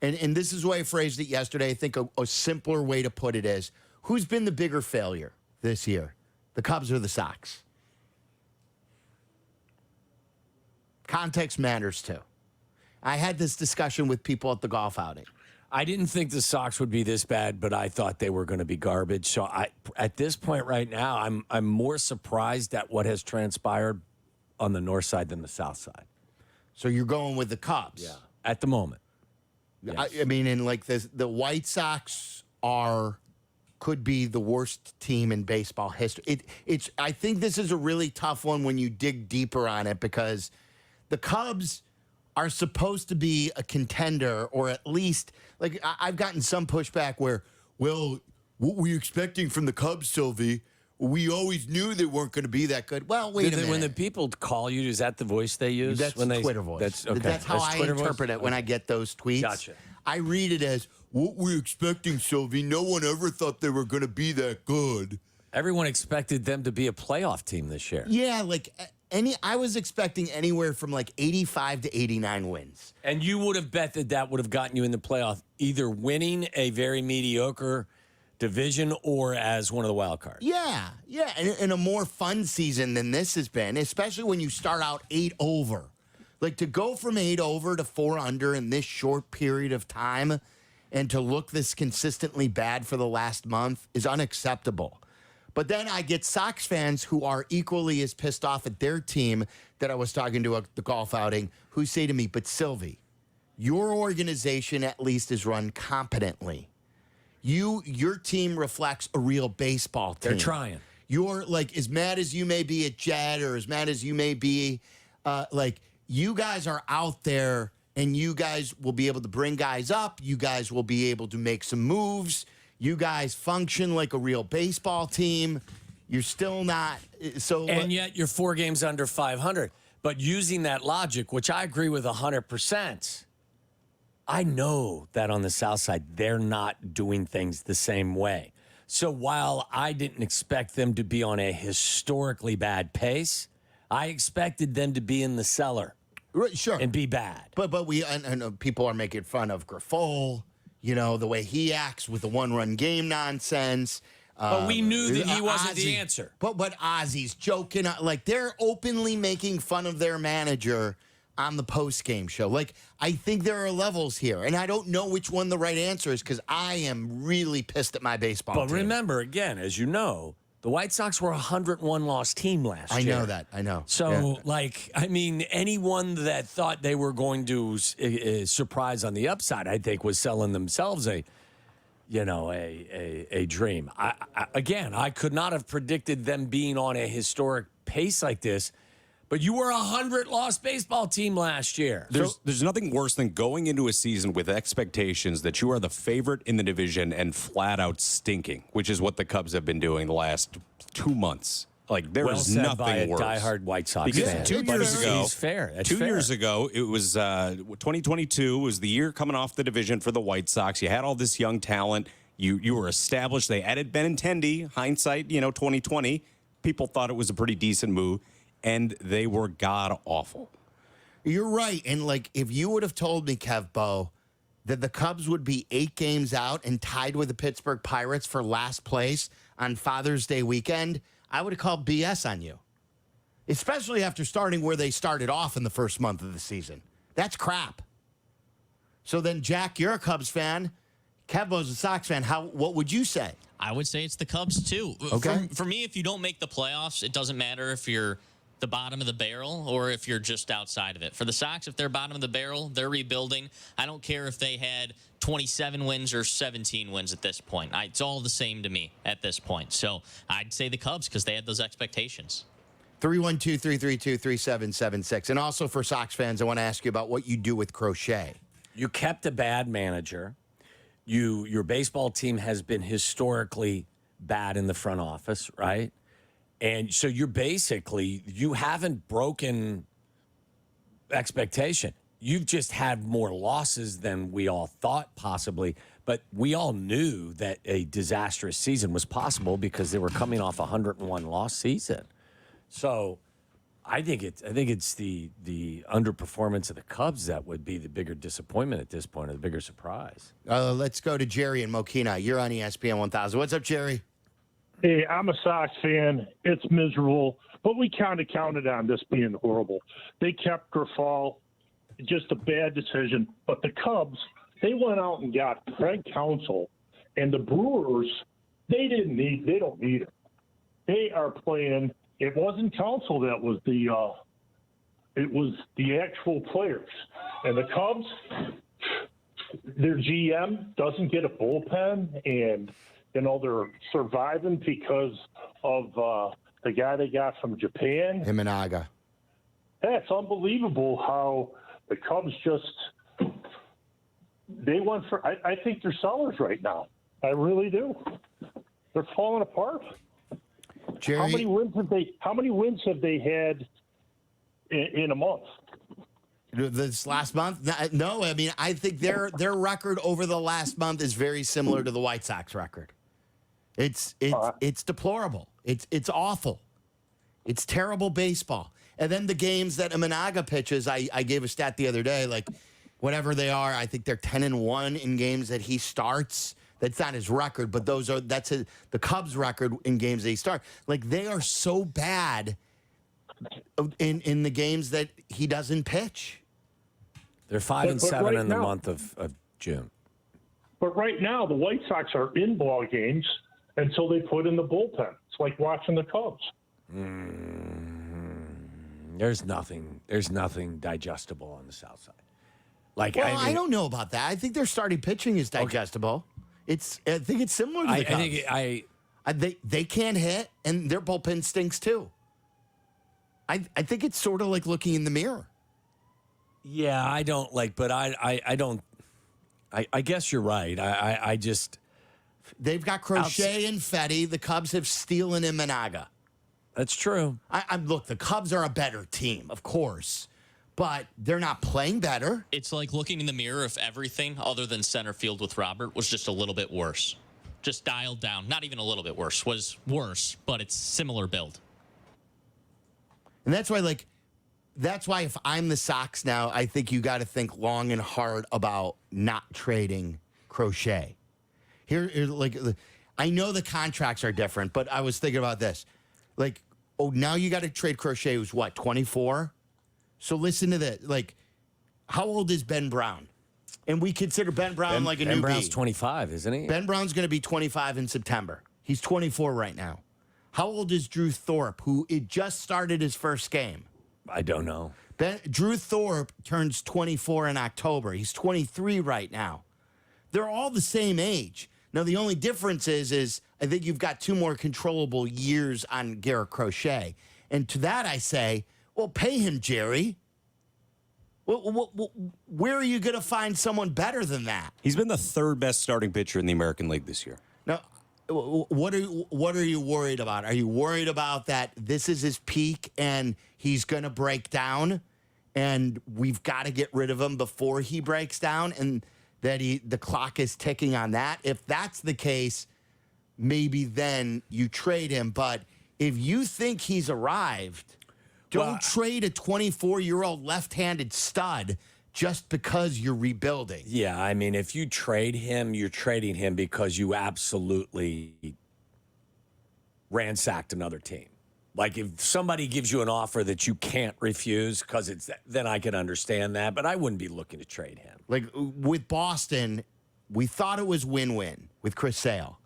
And this is the way I phrased it yesterday. I think a simpler way to put it is, who's been the bigger failure this year, the Cubs or the Sox? Context matters, too. I had this discussion with people at the golf outing. I didn't think the Sox would be this bad, but I thought they were going to be garbage. So at this point right now, I'm more surprised at what has transpired on the north side than the south side. So you're going with the Cubs? Yeah, at the moment. Yes. I mean, and like the White Sox could be the worst team in baseball history. I think this is a really tough one when you dig deeper on it because the Cubs are supposed to be a contender, or at least, like, I've gotten some pushback where, well, what were you expecting from the Cubs, Silvy? We always knew they weren't going to be that good. Well, wait a minute. When the people call you, is that the voice they use? That's Twitter voice. That's, okay. That's how I interpret it when I get those tweets. Gotcha. I read it as, what were you expecting, Silvy? No one ever thought they were going to be that good. Everyone expected them to be a playoff team this year. Yeah, like I was expecting anywhere from like 85 to 89 wins. And you would have bet that would have gotten you in the playoff, either winning a very mediocre division or as one of the wild cards. Yeah, and a more fun season than this has been, especially when you start out 8 over. Like, to go from 8 over to 4 under in this short period of time, and to look this consistently bad for the last month is unacceptable. But then I get Sox fans who are equally as pissed off at their team that I was talking to at the golf outing who say to me, but Silvy, your organization at least is run competently. Your team reflects a real baseball team. They're trying. You're like, as mad as you may be at Jed or as mad as you may be, you guys are out there and you guys will be able to bring guys up. You guys will be able to make some moves. You guys function like a real baseball team. You're still not. And yet you're 4 games under 500. But using that logic, which I agree with 100%, I know that on the South Side, they're not doing things the same way. So while I didn't expect them to be on a historically bad pace, I expected them to be in the cellar. Sure. And be bad. But and people are making fun of Grifol, the way he acts with the one-run game nonsense. But we knew that he wasn't the Ozzie, answer. But Ozzy's joking. Like, they're openly making fun of their manager on the post-game show. Like, I think there are levels here. And I don't know which one the right answer is because I am really pissed at my baseball team. But remember, again, as you know, the White Sox were a 101-loss team last year. I know that. I know. So, anyone that thought they were going to surprise on the upside, I think, was selling themselves a dream. I could not have predicted them being on a historic pace like this. But you were a 100-loss baseball team last year. There's nothing worse than going into a season with expectations that you are the favorite in the division and flat out stinking, which is what the Cubs have been doing the last 2 months. Like, there is said nothing by a worse. diehard White Sox because fan. 2 years ago, He's fair. That's 2 fair. years ago, it was 2022 was the year coming off the division for the White Sox. You had all this young talent. You were established. They added Benintendi. Hindsight, 2020. People thought it was a pretty decent move. And they were god-awful. You're right. And, if you would have told me, Kev Bo, that the Cubs would be 8 games out and tied with the Pittsburgh Pirates for last place on Father's Day weekend, I would have called BS on you. Especially after starting where they started off in the first month of the season. That's crap. So then, Jack, you're a Cubs fan. Kev Bo's a Sox fan. What would you say? I would say it's the Cubs, too. Okay. For me, if you don't make the playoffs, it doesn't matter if you're the bottom of the barrel or if you're just outside of it. For the Sox, if they're bottom of the barrel, they're rebuilding. I don't care if they had 27 wins or 17 wins at this point. It's all the same to me at this point. So I'd say the Cubs because they had those expectations. 312-332-3776. And also for Sox fans, I want to ask you about what you do with Crochet. You kept a bad manager. Your baseball team has been historically bad in the front office, right? And so you haven't broken expectation. You've just had more losses than we all thought possibly. But we all knew that a disastrous season was possible because they were coming off a 101-loss season. So I think it's the underperformance of the Cubs that would be the bigger disappointment at this point, or the bigger surprise. Let's go to Jerry in Mokina. You're on ESPN 1000. What's up, Jerry? Hey, I'm a Sox fan. It's miserable, but we kind of counted on this being horrible. They kept Grifol, just a bad decision. But the Cubs, they went out and got Craig Counsell, and the Brewers, they don't need it. They are playing. It wasn't Counsell that was it was the actual players. And the Cubs, their GM doesn't get a bullpen, and they're surviving because of the guy they got from Japan. Imanaga. It's unbelievable how the Cubs they went for. I think they're sellers right now. I really do. They're falling apart. Jerry, how many wins have they had in a month? This last month? No, I mean, I think their record over the last month is very similar to the White Sox record. It's deplorable. It's awful. It's terrible baseball. And then the games that Imanaga pitches, I gave a stat the other day, whatever they are, I think they're 10-1 in games that he starts. That's not his record, but that's the Cubs' record in games that he starts. They are so bad in the games that he doesn't pitch. They're 5-7 in the month of June. But right now, the White Sox are in ball games, and so they put in the bullpen. It's like watching the Cubs. There's nothing digestible on the South Side. I don't know about that. I think their starting pitching is digestible. I think it's similar to the Cubs. They can't hit, and their bullpen stinks too. I think it's sort of like looking in the mirror. Yeah, I don't but I don't. I guess you're right. I just. They've got Crochet and Fetty. The Cubs have Steele and Imanaga. That's true. Look, the Cubs are a better team, of course, but they're not playing better. It's like looking in the mirror if everything other than center field with Robert was just a little bit worse. Just dialed down. Not even a little bit worse. Was worse, but it's similar build. And that's why if I'm the Sox now, I think you got to think long and hard about not trading Crochet. I know the contracts are different, but I was thinking about this. Now you got to trade Crochet, who's what, 24? So listen to this. How old is Ben Brown? And we consider Ben Brown like a newbie. Ben Brown's 25, isn't he? Ben Brown's going to be 25 in September. He's 24 right now. How old is Drew Thorpe, who just started his first game? I don't know. Drew Thorpe turns 24 in October. He's 23 right now. They're all the same age. Now, the only difference is I think you've got 2 more controllable years on Garrett Crochet. And to that I say, well, pay him, Jerry. Where are you going to find someone better than that? He's been the 3rd best starting pitcher in the American League this year. Now, what are you worried about? Are you worried about that this is his peak and he's going to break down and we've got to get rid of him before he breaks down and that the clock is ticking on that? If that's the case, maybe then you trade him. But if you think he's arrived, don't trade a 24-year-old left-handed stud just because you're rebuilding. Yeah, I mean, if you trade him, you're trading him because you absolutely ransacked another team. If somebody gives you an offer that you can't refuse, then I can understand that, but I wouldn't be looking to trade him. With Boston, we thought it was win-win with Chris Sale.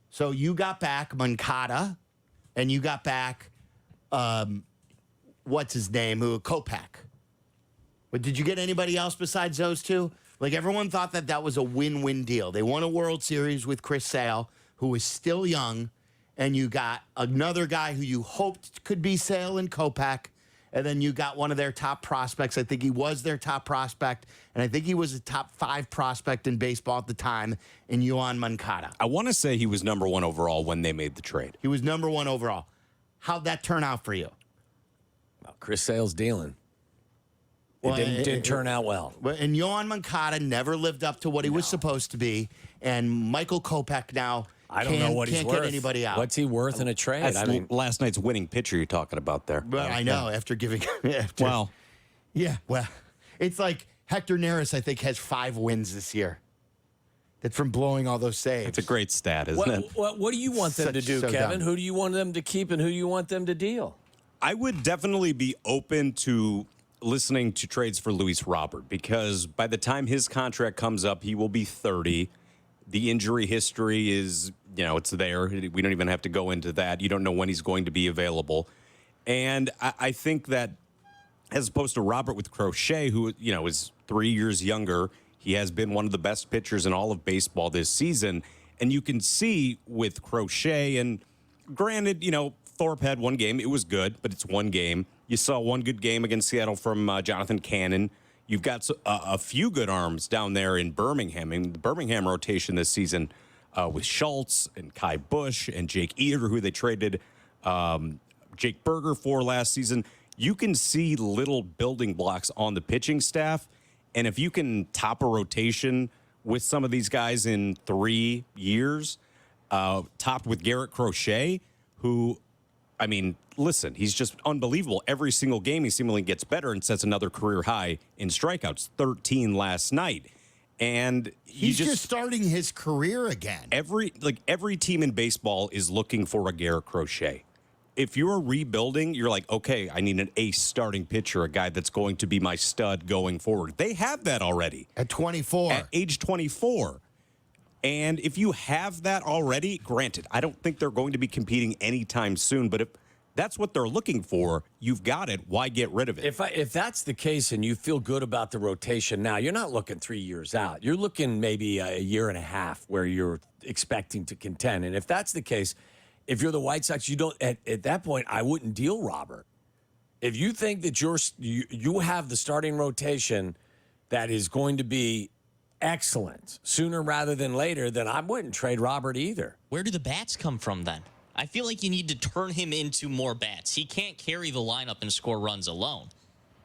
So you got back Moncada, and you got back, what's his name, Kopech. But did you get anybody else besides those two? Everyone thought that was a win-win deal. They won a World Series with Chris Sale, who was still young, and you got another guy who you hoped could be Sale and Kopech, and then you got one of their top prospects. I think he was their top prospect, and I think he was a top 5 prospect in baseball at the time, in Yoan Moncada. I want to say he was number 1 overall when they made the trade. He was number 1 overall. How'd that turn out for you? Well, Chris Sale's dealing. It didn't turn out well. And Yoan Moncada never lived up to what he was supposed to be, and Michael Kopech now I don't know what he's worth. Can't get anybody out. What's he worth in a trade? That's last night's winning pitcher you're talking about there. Well, I know, after giving... Well, it's like Hector Neris, I think, has 5 wins this year. That's from blowing all those saves. It's a great stat, isn't it? What do you want them to do, Kevin? Dumb. Who do you want them to keep and who do you want them to deal? I would definitely be open to listening to trades for Luis Robert because by the time his contract comes up, he will be 30. The injury history is, it's there. We don't even have to go into that. You don't know when he's going to be available. And I think that as opposed to Robert with Crochet, who, is 3 years younger, he has been one of the best pitchers in all of baseball this season. And you can see with Crochet, and granted, Thorpe had 1 game. It was good, but it's 1 game. You saw 1 good game against Seattle from Jonathan Cannon. You've got a few good arms down there in Birmingham. And the Birmingham rotation this season with Schultz and Kai Bush and Jake Eater, who they traded Jake Berger for last season. You can see little building blocks on the pitching staff. And if you can top a rotation with some of these guys in 3 years, topped with Garrett Crochet, who, listen, he's just unbelievable. Every single game, he seemingly gets better and sets another career high in strikeouts, 13 last night. And he's just starting his career again. Every team in baseball is looking for a Garrett Crochet. If you're rebuilding, you're like, okay, I need an ace starting pitcher, a guy that's going to be my stud going forward. They have that already. At 24. At age 24. And if you have that already, granted, I don't think they're going to be competing anytime soon, but if that's what they're looking for, you've got it. Why get rid of it? If that's the case and you feel good about the rotation now, you're not looking 3 years out. You're looking maybe a year and a half where you're expecting to contend. And if that's the case, if you're the White Sox, you don't at that point, I wouldn't deal Robert. If you think that you have the starting rotation that is going to be excellent sooner rather than later, then I wouldn't trade Robert either. Where do the bats come from then? I feel like you need to turn him into more bats. He can't carry the lineup and score runs alone.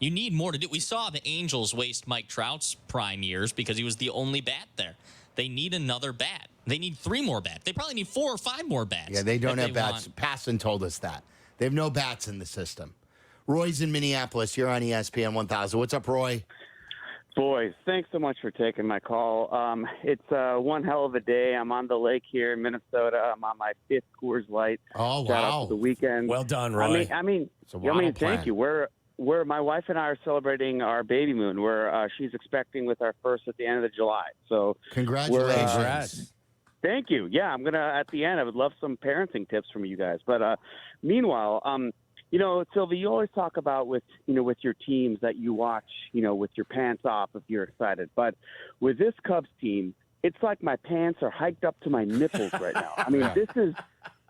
You need more to do. We saw the Angels waste Mike Trout's prime years because he was the only bat there. They need another bat. They need 3 more bats. They probably need 4 or 5 more bats. Yeah, they don't have bats. Passon told us that. They have no bats in the system. Roy's in Minneapolis. You're on ESPN 1000. What's up, Roy? Boys, thanks so much for taking my call. It's one hell of a day. I'm on the lake here in Minnesota. I'm on my 5th Coors Light. Oh, Shout wow. out to the weekend. Well done, Roy. I mean, thank you. We're my wife and I are celebrating our baby moon. She's expecting with our first at the end of July. So congratulations. Thank you. Yeah, I'm gonna at the end. I would love some parenting tips from you guys. But meanwhile, Silvy, you always talk about with your teams that you watch, with your pants off if you're excited. But with this Cubs team, it's like my pants are hiked up to my nipples right now. I mean, This is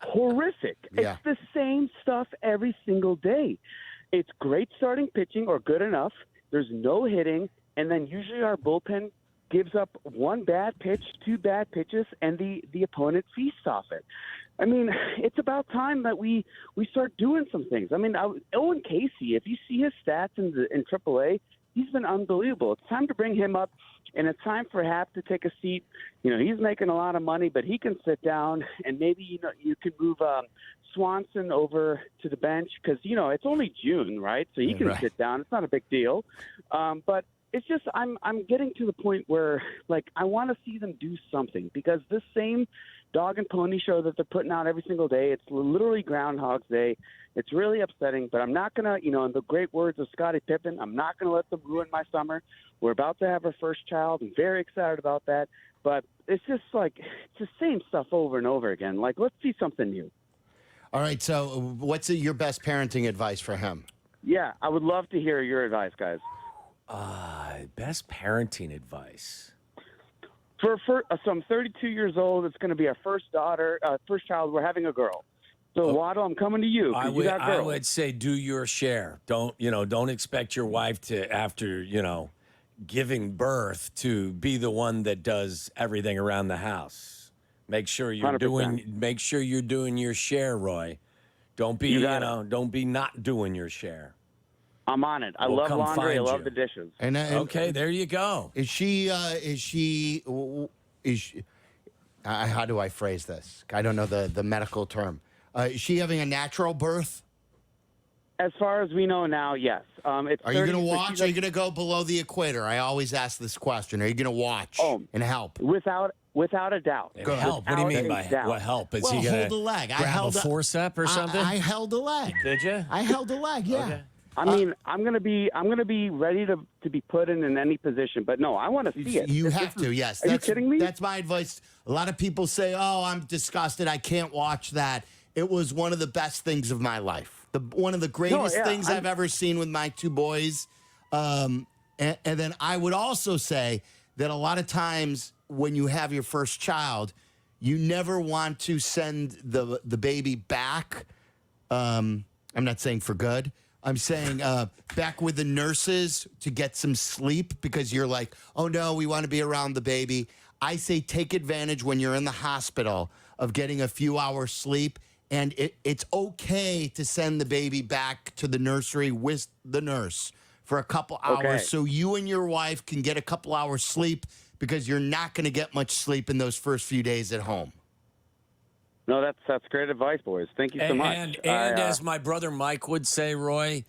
horrific. Yeah. It's the same stuff every single day. It's great starting pitching or good enough. There's no hitting. And then usually our bullpen gives up 1 bad pitch, 2 bad pitches, and the opponent feasts off it. I mean, it's about time that we start doing some things. I mean, Owen Casey, if you see his stats in AAA, he's been unbelievable. It's time to bring him up, and it's time for Hap to take a seat. He's making a lot of money, but he can sit down, and maybe you could move Swanson over to the bench because it's only June, right? So he can sit down. It's not a big deal, but it's just I'm getting to the point where I want to see them do something because this same dog and pony show that they're putting out every single day, it's literally Groundhog's Day. It's really upsetting, but I'm not going to, in the great words of Scottie Pippen, I'm not going to let them ruin my summer. We're about to have our first child. I'm very excited about that, but it's just it's the same stuff over and over again. Let's see something new. All right, so what's your best parenting advice for him? Yeah, I would love to hear your advice, guys. Best parenting advice. So I'm 32 years old. It's going to be our first child. We're having a girl. So Waddle, I'm coming to you. I would say do your share. Don't expect your wife to, after giving birth, to be the one that does everything around the house. Make sure you're 100%. Make sure you're doing your share, Roy. Don't be don't be not doing your share. I'm on it. I love laundry. I love the dishes. And okay, there you go. Is she? How do I phrase this? I don't know the medical term. Is she having a natural birth? As far as we know now, yes. Are you going to watch? Are you going to go below the equator? I always ask this question. Are you going to watch and help? Without a doubt. Help? What do you mean by what help? Is he going to hold a leg? Grab a forcep or something? I held a leg. Did you? I held a leg. Yeah. Okay. I mean, I'm gonna be ready to be put in any position, but no, I want to see it. You have to, yes. Are you kidding me? That's my advice. A lot of people say, "Oh, I'm disgusted. I can't watch that." It was one of the best things of my life. One of the greatest things I've ever seen with my 2 boys. And then I would also say that a lot of times when you have your first child, you never want to send the baby back. I'm not saying for good. I'm saying back with the nurses to get some sleep because you're like, oh, no, we want to be around the baby. I say take advantage when you're in the hospital of getting a few hours sleep. And it's okay to send the baby back to the nursery with the nurse for a couple hours so you and your wife can get a couple hours sleep because you're not going to get much sleep in those first few days at home. No, that's great advice, boys. Thank you so much. And as my brother Mike would say, Roy,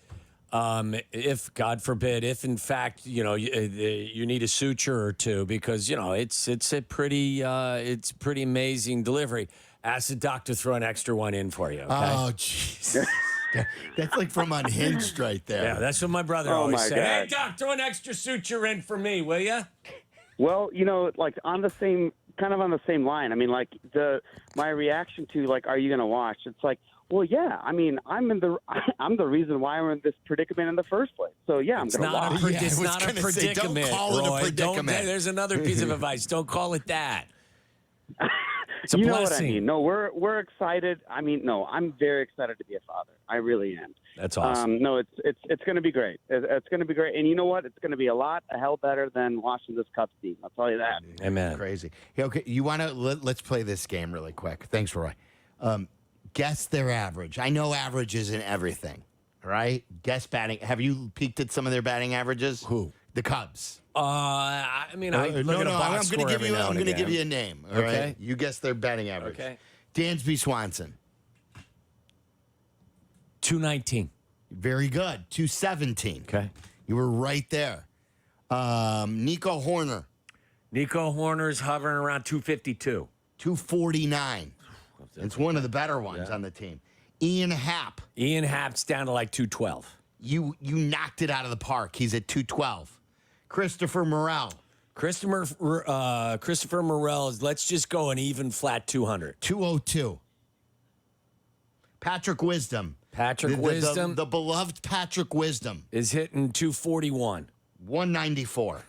if God forbid, if in fact you need a suture or 2 because it's a pretty amazing delivery, ask the doctor to throw an extra one in for you. Okay? Oh, jeez. That's like from Unhinged right there. Yeah, that's what my brother always said. Hey, doc, throw an extra suture in for me, will you? Well, on the same kind of on the same line. I mean, like my reaction to like, are you going to watch? It's like, well, yeah. I mean, I'm the reason why we're in this predicament in the first place. So yeah, I'm going to watch. It's not a predicament. Don't call it a predicament. There's another piece of advice. Don't call it that. It's a you blessing. know what I mean? No, we're excited. I mean, no, I'm very excited to be a father. I really am. That's awesome. No, it's going to be great. It's going to be great, and you know what? It's going to be a hell better than watching this Cubs team. I'll tell you that. Amen. Crazy. Yeah, okay, you want to let's play this game really quick. Thanks, Roy. Guess their average. I know average isn't everything. All right. Guess batting. Have you peeked at some of their batting averages? Who? The Cubs. I mean, I look at a box I'm going score to give you. every now I'm and going to again. give you a name. All Okay. right? You guess their batting average. Okay. Dansby Swanson. 219. Very good. 217. Okay. You were right there. Nico Horner. Nico Horner's hovering around 252. 249. It's one of the better ones on the team. Ian Happ. Ian Happ's down to like 212. You knocked it out of the park. He's at 212. Christopher Morel. Christopher Morel is, let's just go an even flat 200. 202. Patrick Wisdom. The beloved Patrick Wisdom. Is hitting 241. 194.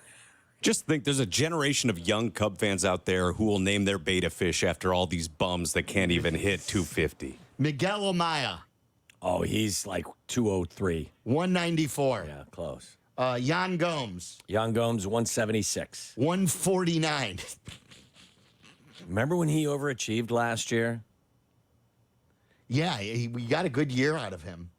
Just think there's a generation of young Cub fans out there who will name their beta fish after all these bums that can't even hit 250. Miguel Amaya. Oh, he's like 203. 194. Yeah, close. Jan Gomes. Jan Gomes, 176. 149. Remember when he overachieved last year? Yeah, we got a good year out of him.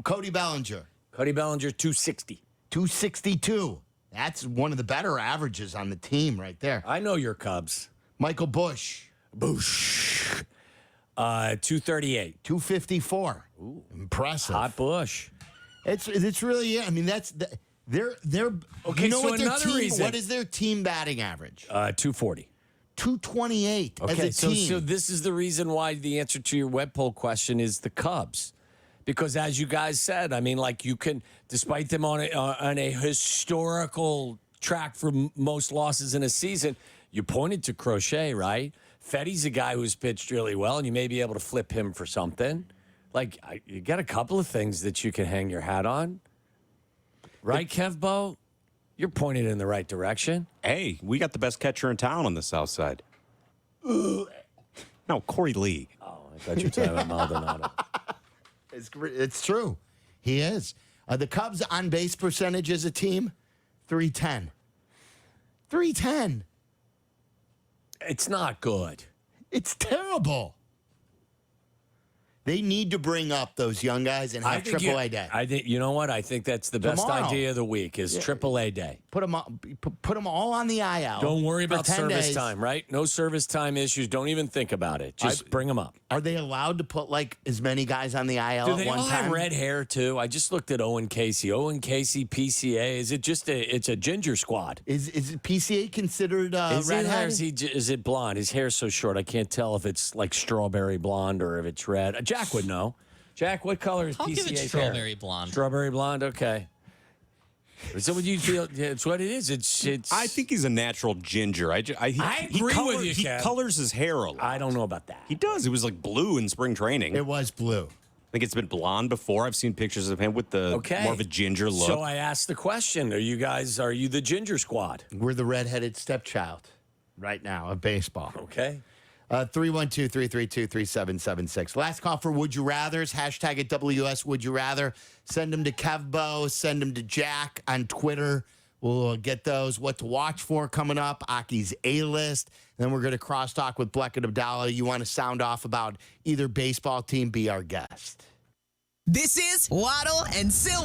Cody Bellinger. Cody Bellinger, 260. 262. That's one of the better averages on the team right there. I know your Cubs. Michael Bush. 238. 254. Ooh, impressive. Hot Bush. It's really, I mean, they're okay. You know So what their another team, reason. what is their team batting average? 240. 228 Okay, as a team. so this is the reason why the answer to your web poll question is the Cubs. Because as you guys said, I mean, like you can, despite them on a historical track for most losses in a season, you pointed to Crochet, right? Fetty's a guy who's pitched really well, and you may be able to flip him for something. Like, you got a couple of things that you can hang your hat on. Right, Kevbo? You're pointed in the right direction. Hey, we got the best catcher in town on the south side. No, Corey Lee. Oh, I thought you were talking about Maldonado. It's true. He is. The Cubs on base percentage as a team, 310. 310. It's not good. It's terrible. They need to bring up those young guys and have AAA day. I think you know what? I think that's the best Tomorrow. idea of the week is AAA day. Put them all on the IL. Don't worry for about 10 service days. time, right? No service time issues. Don't even think about it. Just bring them up. Are they allowed to put like as many guys on the IL Do at they one all time? have red hair too? I just looked at Owen Casey. Owen Casey, PCA. Is it just it's a ginger squad? Is PCA considered Is it, redhead? is it blonde? His hair's so short I can't tell if it's like strawberry blonde or if it's red. Jack would know. Jack, what color is I'll PCA's give it hair? strawberry blonde. Strawberry blonde. Okay. Is that what you feel? Yeah, it's what it is. It's. I think he's a natural ginger. I agree with you, He Kev. colors his hair a lot. I don't know about that. He does. It was like blue in spring training. It was blue. I think it's been blonde before. I've seen pictures of him with the more of a ginger look. So I asked the question: are you the ginger squad? We're the redheaded stepchild right now of baseball. Okay. 312-332-3776. Last call for Would You Rathers. Hashtag at WS Would You Rather. Send them to Kevbo. Send them to Jack on Twitter. We'll get those. What to watch for coming up. Aki's A-list. Then we're going to crosstalk with Bleck and Abdallah. You want to sound off about either baseball team, be our guest. This is Waddle and Silvy.